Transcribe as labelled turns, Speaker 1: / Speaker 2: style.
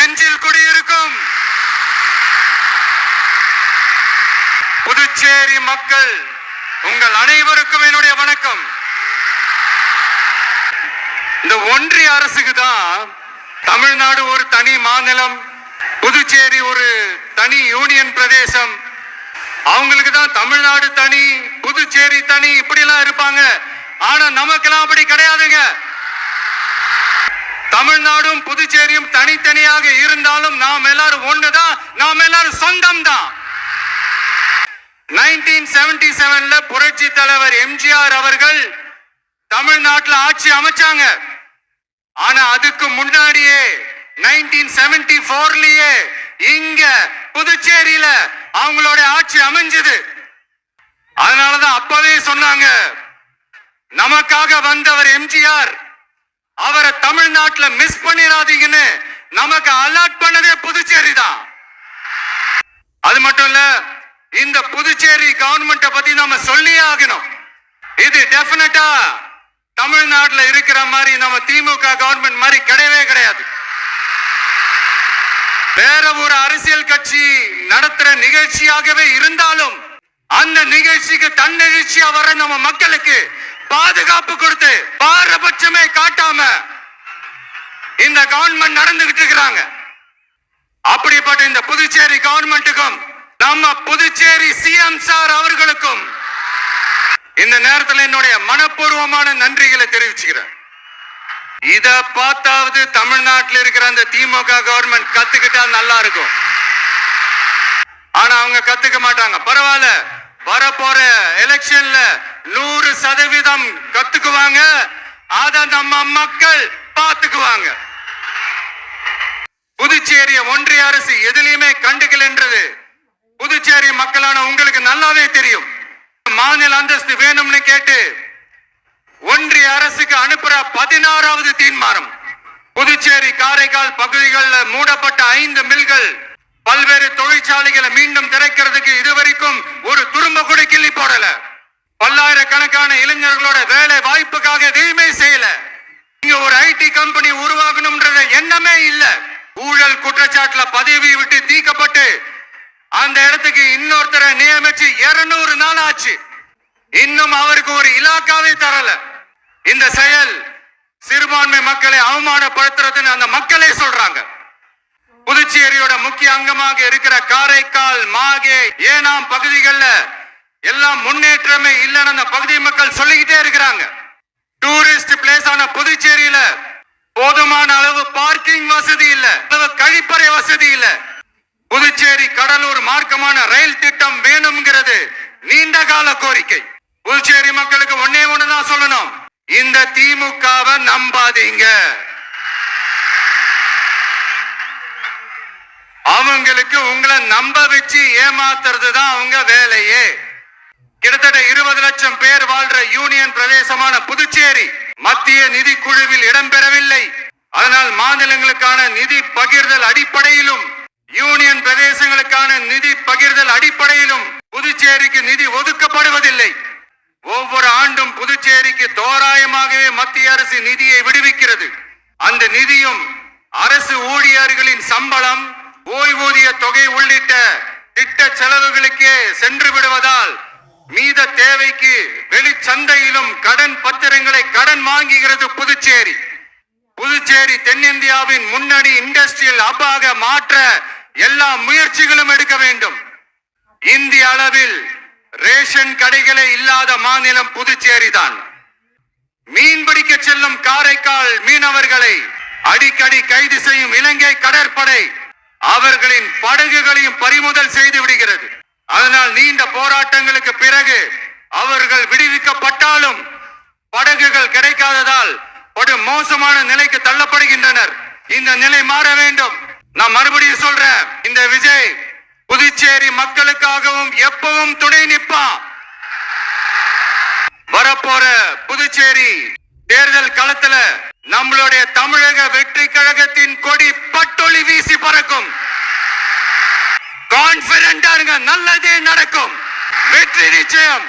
Speaker 1: நெஞ்சில் குடியிருக்கும் புதுச்சேரி மக்கள் உங்கள் அனைவருக்கும் என்னுடைய வணக்கம். இந்த ஒன்றிய அரசுக்கு தான் தமிழ்நாடு ஒரு தனி மாநிலம், புதுச்சேரி ஒரு தனி யூனியன் பிரதேசம். அவங்களுக்கு தான் தமிழ்நாடு தனி, புதுச்சேரி தனி, இப்படி எல்லாம் இருப்பாங்க. ஆனா நமக்கெல்லாம் அப்படி கிடையாதுங்க. தமிழ்நாடும் புதுச்சேரியும் தனித்தனியாக இருந்தாலும் நாம் எல்லாரும் ஒண்ணுதான், நாம் எல்லாரும் சொந்தம் தான். 1977ல புரட்சி தலைவர் எம்ஜிஆர் அவர்கள் தமிழ்நாட்டில் ஆட்சி அமைச்சாங்க. ஆனா அதுக்கு முன்னாடியே 1974லயே இங்க புதுச்சேரியில அவங்களோட ஆட்சி அமைஞ்சது. அதனாலதான் அப்பவே சொன்னாங்க, நமக்காக வந்தவர் எம்ஜிஆர், அவரை தமிழ்நாட்டில் மிஸ் பண்ணிடாதீங்கன்னு நமக்கு அலர்ட் பண்ணதே புதுச்சேரி தான். அது மட்டும் இல்ல, இந்த புதுச்சேரி கவர்மெண்ட்டை பத்தி நாம சொல்லியே ஆகணும். இது டெஃபினட்டா தமிழ்நாட்டுல இருக்கிற மாதிரி நம்ம திமுக கவர்மெண்ட் மாதிரி கிடையவே கிடையாது. வேற ஒரு அரசியல் கட்சி நடத்துற நிகழ்ச்சியாகவே இருந்தாலும் அந்த நிகழ்ச்சிக்கு தன்னெழுச்சியா வர நம்ம மக்களுக்கு பாதுகாப்பு கொடுத்து பாரபட்சமே காட்டாம இந்த கவர்மெண்ட் நடந்துகிட்டு இருக்கிறாங்க. அப்படிப்பட்ட இந்த புதுச்சேரி கவர்மெண்ட்டுக்கும் நம்ம புதுச்சேரி சிஎம் சார் அவர்களுக்கும் இந்த நேரத்தில் என்னுடைய மனப்பூர்வமான நன்றிகளை தெரிவிச்சுக்கிறேன். இத பார்த்தாவது தமிழ்நாட்டில் இருக்கிற அந்த திமுக கவர்மெண்ட் கத்துக்கிட்டா நல்லா இருக்கும். ஆனா அவங்க கத்துக்க மாட்டாங்க. பரவாயில்ல, வரப்போற எலெக்ஷன்ல 100% கத்துக்குவாங்க. அத நம்ம மக்கள் பார்த்துக்குவாங்க. புதுச்சேரிய ஒன்றிய அரசு எதிலையுமே கண்டுக்கல் என்றது புதுச்சேரி மக்களான உங்களுக்கு நல்லாவே தெரியும். மாநில அந்தஸ்து வேணும்னு கேட்டு ஒன்றிய அரசுக்கு அனுப்புற 16வது தீர்மானம். புதுச்சேரி காரைக்கால் பகுதிகளில் மூடப்பட்ட 5 மில்கள், பல்வேறு தொழிற்சாலைகளை மீண்டும் திறக்கிறதுக்கு இதுவரைக்கும் ஒரு துரும்ப கூட கிள்ளி போடல. பல்லாயிரக்கணக்கான இளைஞர்களோட வேலை வாய்ப்புக்காக எதையுமே செய்யல. இங்க ஒரு ஐடி கம்பெனி உருவாகணும்ன்றது எண்ணமே இல்ல. ஊழல் குற்றச்சாட்டுல பதவி விட்டு தீக்கப்பட்டு அந்த இடத்துக்கு இன்னொருத்தரை நியமிச்சு 200 நாள் ஆச்சு. இன்னும் அவருக்கு ஒரு இலாக்காவே தரல. இந்த செயல் சிறுபான்மை மக்களை அவமானப்படுத்துறதுன்னு அந்த மக்களே சொல்றாங்க. புதுச்சேரியோட முக்கிய அங்கமாக இருக்கிற காரைக்கால், மாகே, ஏனாம் பகுதிகளில் எல்லாம் முன்னேற்றமே இல்லைன்னு அந்த பகுதி மக்கள் சொல்லிக்கிட்டே இருக்கிறாங்க. டூரிஸ்ட் பிளேஸ் ஆன புதுச்சேரியில போதுமான அளவு பார்க்கிங் வசதி இல்ல, கழிப்பறை வசதி இல்ல. புதுச்சேரி கடலூர் மார்க்கமான ரயில் திட்டம் வேணும்ங்கிறது நீண்ட கால கோரிக்கை. புதுச்சேரி மக்களுக்கு ஒன்னே ஒண்ணுதான் சொல்லணும், இந்த திமுகவை நம்பாதீங்க. அவங்களுக்கு உங்களை நம்ப வச்சு ஏமாத்துறது தான் அவங்க வேலையே. கிட்டத்தட்ட 20 லட்சம் பேர் வாழ்ற யூனியன் பிரதேசமான புதுச்சேரி மத்திய நிதி குழுவில் இடம்பெறவில்லை. அதனால் மாநிலங்களுக்கான நிதி பகிர்தல் அடிப்படையிலும் யூனியன் பிரதேசங்களுக்கான நிதி பகிர்தல் அடிப்படையிலும் புதுச்சேரிக்கு நிதி ஒதுக்கப்படுவதில்லை. ஒவ்வொரு ஆண்டும் புதுச்சேரிக்கு தோராயமாகவே மத்திய அரசு நிதியை விடுவிக்கிறது. அந்த நிதியும் அரசு ஊழியர்களின் சம்பளம், ஓய்வூதிய தொகை உள்ளிட்ட திட்ட செலவுகளுக்கே சென்று விடுவதால் மீத தேவைக்கு வெளிச்சந்தையிலும் கடன் பத்திரங்களை கடன் வாங்குகிறது புதுச்சேரி. புதுச்சேரி தென்னிந்தியாவின் முன்னணி இண்டஸ்ட்ரியல் ஹப்பாக மாற்ற எல்லா முயற்சிகளும் எடுக்க வேண்டும். இந்திய அளவில் ரேஷன் கடைகளே இல்லாத மாநிலம் புதுச்சேரி தான். மீன்பிடிக்க செல்லும் காரைக்கால் மீனவர்களை அடிக்கடி கைது செய்யும் இலங்கை கடற்படை அவர்களின் படகுகளையும் பறிமுதல் செய்து விடுகிறது. அதனால் நீண்ட போராட்டங்களுக்கு பிறகு அவர்கள் விடுவிக்கப்பட்டாலும் படகுகள் கிடைக்காததால் ஒரு மோசமான நிலைக்கு தள்ளப்படுகின்றனர். இந்த நிலை மாற வேண்டும். நான் மறுபடியும் சொல்றேன், இந்த விஜய் புதுச்சேரி மக்களுக்காகவும் எப்பவும் துணை நிற்பான். வரப்போற புதுச்சேரி தேர்தல் களத்துல நம்மளுடைய தமிழக வெற்றி கழகத்தின் கொடி பட்டொளி வீசி பறக்கும். கான்பிடென்டா இருங்க, நல்லதே நடக்கும். வெற்றி நிச்சயம்.